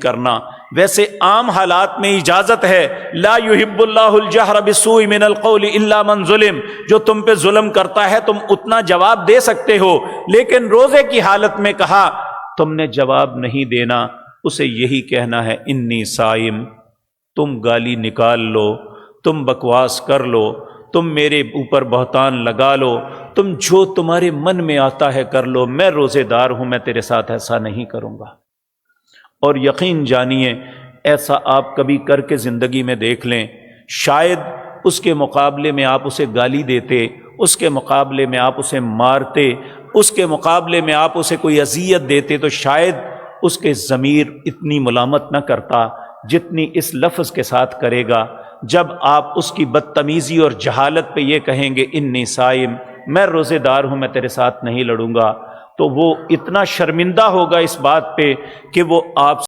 करना। वैसे आम हालात में इजाजत है, ला युहिब्बुल्लाहुल जहर बिस्सूइ मिनल क़ौलि इल्ला मन ज़ुलिम, जो तुम पे जुल्म करता है तुम उतना जवाब दे सकते हो, लेकिन रोजे की हालत में कहा तुमने जवाब नहीं देना, उसे यही कहना है इन्नी साइम। तुम गाली निकाल लो, तुम बकवास कर लो, तुम मेरे ऊपर बहतान लगा लो, तुम जो तुम्हारे मन में आता है कर लो, मैं रोजेदार हूं, मैं तेरे साथ ऐसा नहीं करूंगा। और यकीन जानिए ऐसा आप कभी करके ज़िंदगी में देख लें, शायद उसके मुकाबले में आप उसे गाली देते, उसके मुकाबले में आप उसे मारते, उसके मुकाबले में आप उसे कोई अजियत देते, तो शायद उसके ज़मीर इतनी मुलामत न करता जितनी इस लफ्ज़ के साथ करेगा जब आप उसकी बदतमीज़ी और जहालत पे ये कहेंगे इन्नी साइम, मैं रोज़ेदार हूँ, मैं तेरे साथ नहीं लड़ूंगा। तो वो इतना शर्मिंदा होगा इस बात पे कि वो आप